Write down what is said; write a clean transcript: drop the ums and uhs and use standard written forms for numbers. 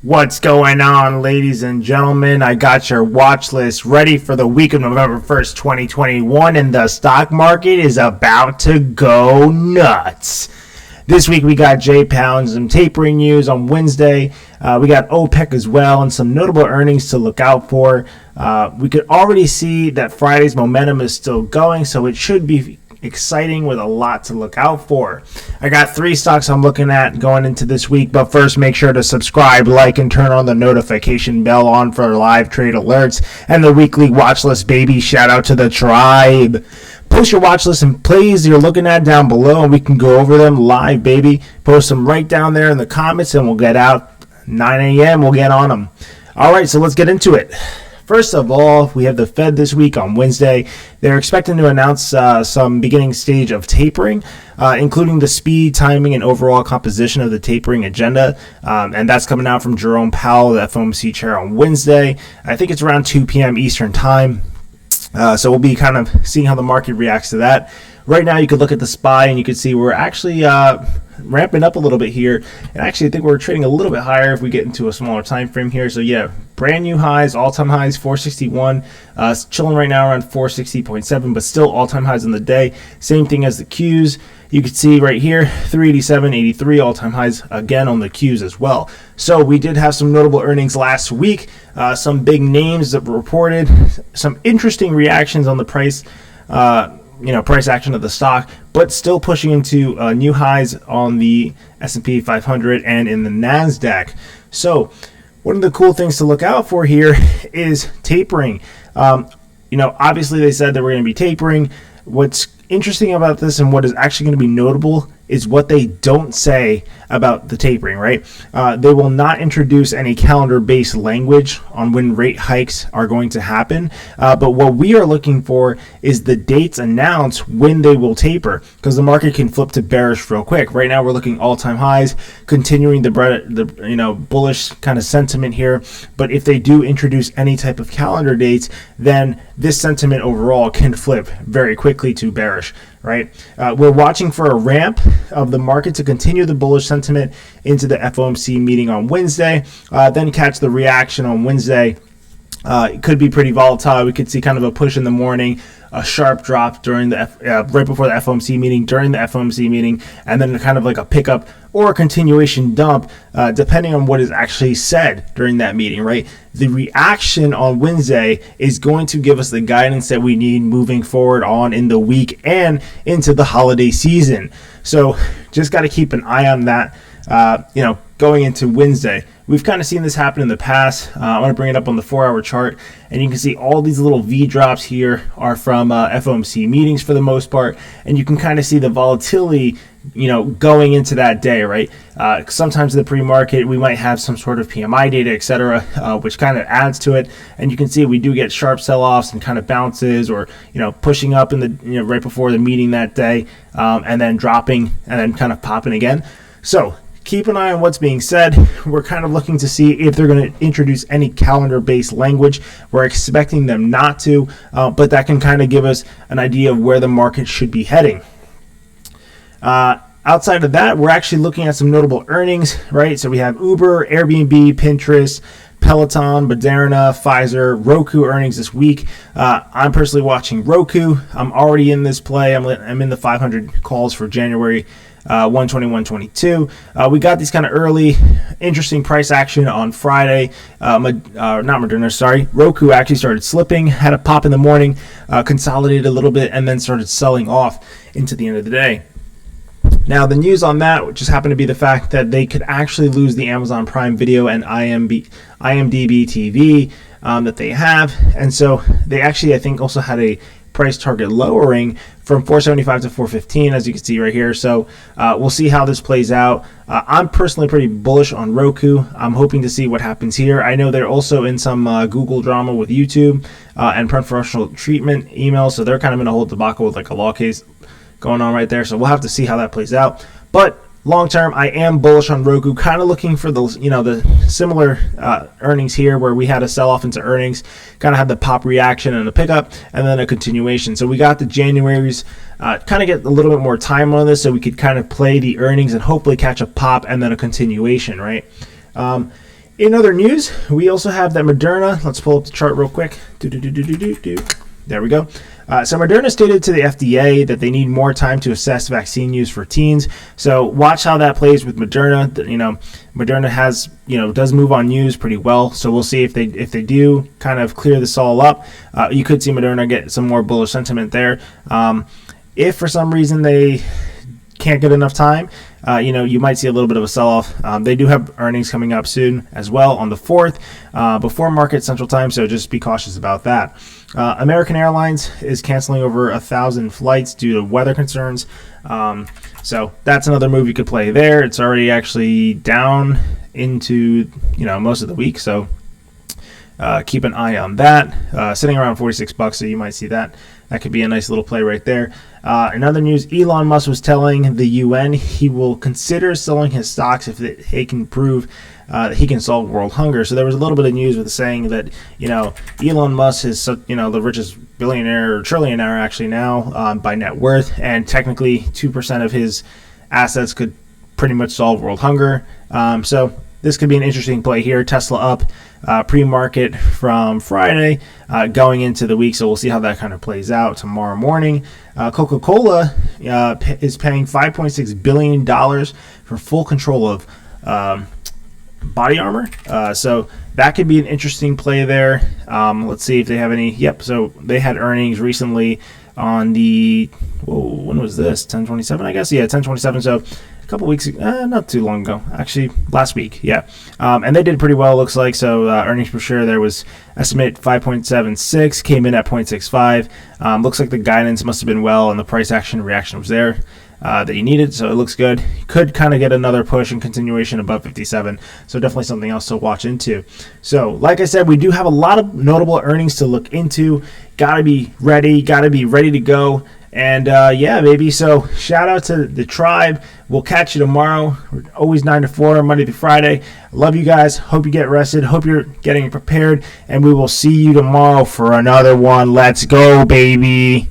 What's going on, ladies and gentlemen? I got your watch list ready for the week of November 1st, 2021, and the stock market is about to go nuts. This week we got J-Pounds and tapering news on Wednesday. We got OPEC as well and some notable earnings to look out for. We could already see that Friday's momentum is still going, so it should be exciting with a lot to look out for. I got 3 stocks I'm looking at going into this week, but first make sure to subscribe, like, and turn on the notification bell on for live trade alerts and the weekly watch list, baby. Shout out to the tribe. Post your watch list and plays you're looking at down below, and we can go over them live, baby. Post them right down there in the comments, and we'll get out 9 a.m. We'll get on them. All right, so let's get into it. First of all, we have the Fed this week on Wednesday. They're expecting to announce some beginning stage of tapering, including the speed, timing, and overall composition of the tapering agenda. And that's coming out from Jerome Powell, the FOMC chair, on Wednesday. I think it's around 2 p.m. Eastern time. So we'll be kind of seeing how the market reacts to that. Right now, you could look at the SPY and you can see we're actually ramping up a little bit here. And actually, I think we're trading a little bit higher if we get into a smaller time frame here. So yeah, brand new highs, all-time highs, 461. Chilling right now around 460.7, but still all-time highs in the day. Same thing as the Qs. You can see right here, 387.83, all-time highs again on the Qs as well. So we did have some notable earnings last week. Some big names that were reported. Some interesting reactions on the price. Price action of the stock, but still pushing into new highs on the S&P 500 and in the NASDAQ. So one of the cool things to look out for here is tapering. Obviously they said that we're going to be tapering. What's interesting about this and what is actually going to be notable is what they don't say about the tapering, right? They will not introduce any calendar-based language on when rate hikes are going to happen. But what we are looking for is the dates announced when they will taper, because the market can flip to bearish real quick. Right now, we're looking all-time highs, continuing the bullish kind of sentiment here. But if they do introduce any type of calendar dates, then this sentiment overall can flip very quickly to bearish. Right, we're watching for a ramp of the market to continue the bullish sentiment into the FOMC meeting on Wednesday, then catch the reaction on Wednesday. It could be pretty volatile. We could see kind of a push in the morning, a sharp drop during the right before the FOMC meeting, during the FOMC meeting, and then kind of like a pickup or a continuation dump, depending on what is actually said during that meeting, right? The reaction on Wednesday is going to give us the guidance that we need moving forward on in the week and into the holiday season. So just got to keep an eye on that, going into Wednesday. We've kind of seen this happen in the past. I'm going to bring it up on the 4-hour chart, and you can see all these little V drops here are from FOMC meetings for the most part, and you can kind of see the volatility, going into that day, right? Sometimes in the pre-market, we might have some sort of PMI data, etc., which kind of adds to it, and you can see we do get sharp sell-offs and kind of bounces, or pushing up in the right before the meeting that day, and then dropping and then kind of popping again. So keep an eye on what's being said. We're kind of looking to see if they're going to introduce any calendar-based language. We're expecting them not to, but that can kind of give us an idea of where the market should be heading. Outside of that, we're actually looking at some notable earnings, right? So we have Uber, Airbnb, Pinterest, Peloton, Moderna, Pfizer, Roku earnings this week. I'm personally watching Roku. I'm already in this play. I'm in the 500 calls for January 121.22. We got these kind of early, interesting price action on Friday. Roku actually started slipping, had a pop in the morning, consolidated a little bit, and then started selling off into the end of the day. Now, the news on that just happened to be the fact that they could actually lose the Amazon Prime Video and IMDb TV that they have. And so they actually, I think, also had a price target lowering from $475 to $415, as you can see right here. So we'll see how this plays out. I'm personally pretty bullish on Roku. I'm hoping to see what happens here. I know they're also in some Google drama with YouTube and preferential treatment emails, so they're kind of in a whole debacle with like a law case going on right there. So we'll have to see how that plays out. But long term, I am bullish on Roku. Kind of looking for the similar earnings here, where we had a sell off into earnings, kind of had the pop reaction and a pickup, and then a continuation. So we got the January's. Kind of get a little bit more time on this, so we could kind of play the earnings and hopefully catch a pop and then a continuation, right? In other news, we also have that Moderna. Let's pull up the chart real quick. There we go. So Moderna stated to the FDA that they need more time to assess vaccine use for teens. So watch how that plays with Moderna. Moderna has, does move on news pretty well. So we'll see if they do kind of clear this all up. You could see Moderna get some more bullish sentiment there. If for some reason they can't get enough time, you might see a little bit of a sell-off. They do have earnings coming up soon as well on the 4th, before market central time, so just be cautious about that. American Airlines is canceling over 1,000 flights due to weather concerns. So that's another move you could play there. It's already actually down into most of the week, so keep an eye on that. Sitting around $46, so you might see that. That could be a nice little play right there. In other news, Elon Musk was telling the UN he will consider selling his stocks if he can prove that he can solve world hunger. So there was a little bit of news with saying that Elon Musk is the richest billionaire or trillionaire actually now by net worth, and technically 2% of his assets could pretty much solve world hunger. So this could be an interesting play here. Tesla up pre-market from Friday going into the week, so we'll see how that kind of plays out tomorrow morning. Coca-Cola is paying $5.6 billion for full control of body armor. So that could be an interesting play there. Let's see if they have any. Yep, so they had earnings recently on the, when was this? 10/27, I guess? Yeah, 10/27. So a couple weeks ago, not too long ago, actually last week, yeah. And they did pretty well, looks like. So earnings per share there was estimate 5.76, came in at 0.65. Looks like the guidance must have been well, and the price action reaction was there that you needed, so it looks good. Could kind of get another push and continuation above 57, so definitely something else to watch into. So like I said, we do have a lot of notable earnings to look into. Gotta be ready to go. And yeah, baby, so shout out to the tribe. We'll catch you tomorrow. We're always 9 to 4, Monday through Friday. Love you guys. Hope you get rested. Hope you're getting prepared. And we will see you tomorrow for another one. Let's go, baby.